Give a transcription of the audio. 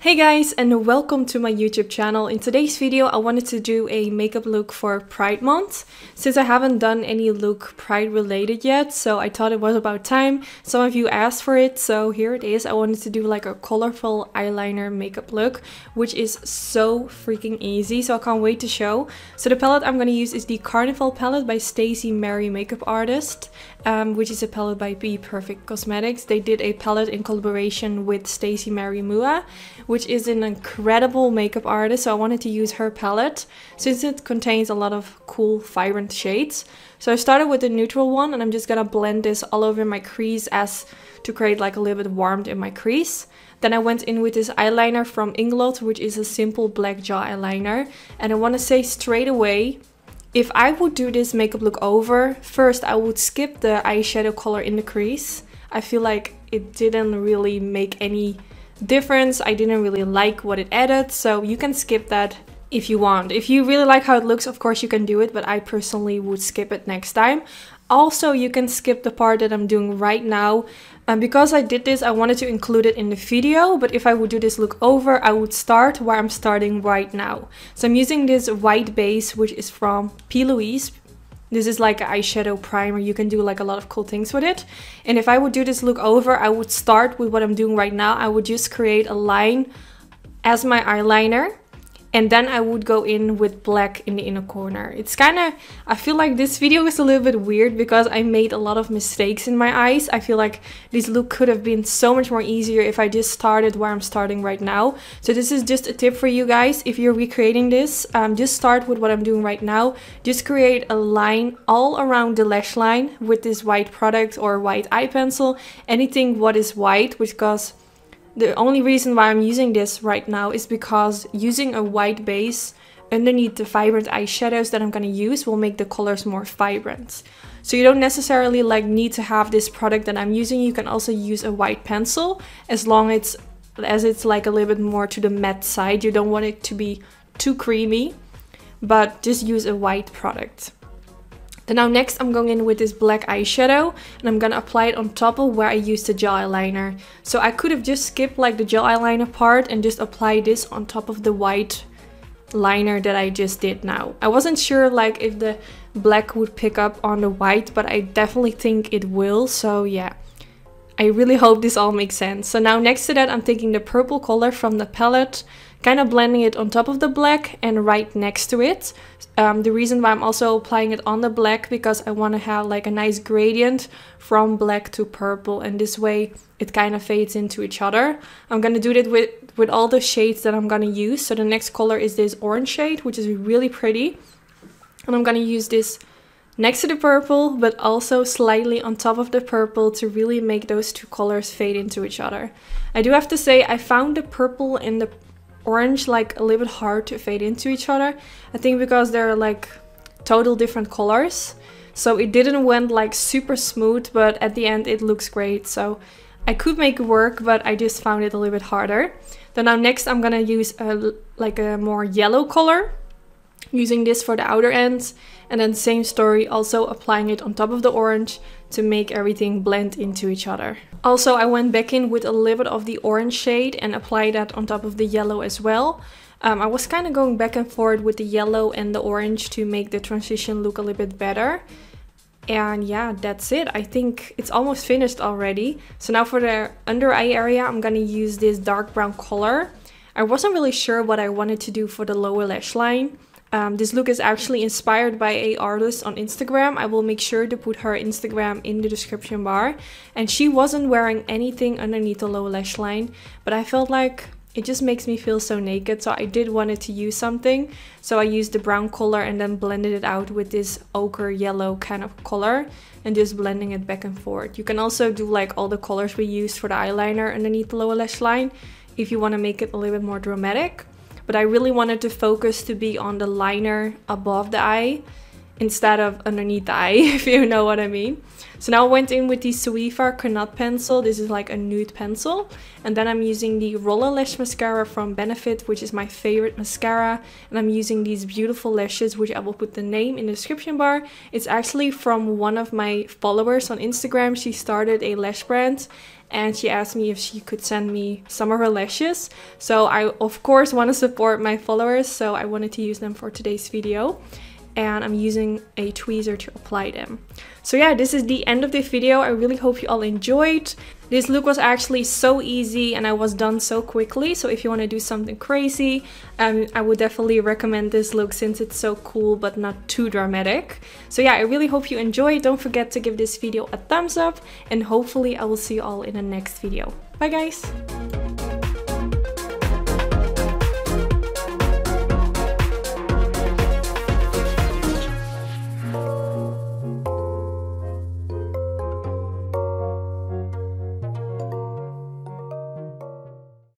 Hey guys, and welcome to my YouTube channel. In today's video I wanted to do a makeup look for Pride Month, since I haven't done any look Pride related yet, so I thought it was about time. Some of you asked for it, so here it is. I wanted to do like a colorful eyeliner makeup look, which is so freaking easy, so I can't wait to show. So the palette I'm going to use is the Carnival palette by Staciemary Makeup Artist, which is a palette by Bh Cosmetics. They did a palette in collaboration with Staciemary MUA, which is an incredible makeup artist, so I wanted to use her palette since it contains a lot of cool vibrant shades. So I started with the neutral one, and I'm just gonna blend this all over my crease as to create like a little bit of warmth in my crease. Then I went in with this eyeliner from Inglot, which is a simple black jaw eyeliner, and I want to say straight away, if I would do this makeup look over, first I would skip the eyeshadow color in the crease. I feel like it didn't really make any difference. I didn't really like what it added, so you can skip that if you want. If you really like how it looks, of course you can do it, but I personally would skip it next time. Also, you can skip the part that I'm doing right now. Because I did this, I wanted to include it in the video, but if I would do this look over, I would start where I'm starting right now. So I'm using this white base, which is from Plouise. This is like an eyeshadow primer. You can do like a lot of cool things with it. And if I would do this look over, I would start with what I'm doing right now. I would just create a line as my eyeliner, and then I would go in with black in the inner corner. It's kind of, I feel like this video is a little bit weird because I made a lot of mistakes in my eyes. I feel like this look could have been so much more easier if I just started where I'm starting right now. So this is just a tip for you guys. If you're recreating this, just start with what I'm doing right now. Just create a line all around the lash line with this white product or white eye pencil. Anything what is white, because the only reason why I'm using this right now is because using a white base underneath the vibrant eyeshadows that I'm going to use will make the colors more vibrant. So you don't necessarily like need to have this product that I'm using. You can also use a white pencil as long as it's like a little bit more to the matte side. You don't want it to be too creamy, but just use a white product. Then now next I'm going in with this black eyeshadow, and I'm gonna apply it on top of where I used the gel eyeliner. So I could have just skipped like the gel eyeliner part and just apply this on top of the white liner that I just did now. I wasn't sure like if the black would pick up on the white, but I definitely think it will. So yeah, I really hope this all makes sense. So now next to that, I'm taking the purple color from the palette, kind of blending it on top of the black and right next to it. The reason why I'm also applying it on the black, because I want to have like a nice gradient from black to purple, and this way it kind of fades into each other. I'm going to do that with all the shades that I'm going to use. So the next color is this orange shade, which is really pretty. And I'm going to use this next to the purple, but also slightly on top of the purple to really make those two colors fade into each other. I do have to say, I found the purple and the orange like a little bit hard to fade into each other. I think because they're like total different colors. So it didn't went like super smooth, but at the end it looks great. So I could make it work, but I just found it a little bit harder. Then now next I'm gonna use like a more yellow color, using this for the outer ends, and then same story, also applying it on top of the orange to make everything blend into each other. Also, I went back in with a little bit of the orange shade and applied that on top of the yellow as well. I was kind of going back and forth with the yellow and the orange to make the transition look a little bit better. And yeah, that's it. I think it's almost finished already. So now for the under eye area, I'm gonna use this dark brown color. I wasn't really sure what I wanted to do for the lower lash line. This look is actually inspired by an artist on Instagram. I will make sure to put her Instagram in the description bar. And she wasn't wearing anything underneath the lower lash line, but I felt like it just makes me feel so naked, so I did wanted to use something. So I used the brown color and then blended it out with this ochre yellow kind of color and just blending it back and forth. You can also do like all the colors we used for the eyeliner underneath the lower lash line if you want to make it a little bit more dramatic. But I really wanted to focus to be on the liner above the eye instead of underneath the eye, if you know what I mean. So now I went in with the Zoeva Karnat pencil. This is like a nude pencil. And then I'm using the Roller Lash Mascara from Benefit, which is my favorite mascara. And I'm using these beautiful lashes, which I will put the name in the description bar. It's actually from one of my followers on Instagram. She started a lash brand. and she asked me if she could send me some of her lashes. So I of course want to support my followers, so I wanted to use them for today's video. And I'm using a tweezer to apply them. So yeah, this is the end of the video. I really hope you all enjoyed. This look was actually so easy and I was done so quickly. So if you want to do something crazy, I would definitely recommend this look since it's so cool but not too dramatic. So yeah, I really hope you enjoyed. Don't forget to give this video a thumbs up and hopefully I will see you all in the next video. Bye guys!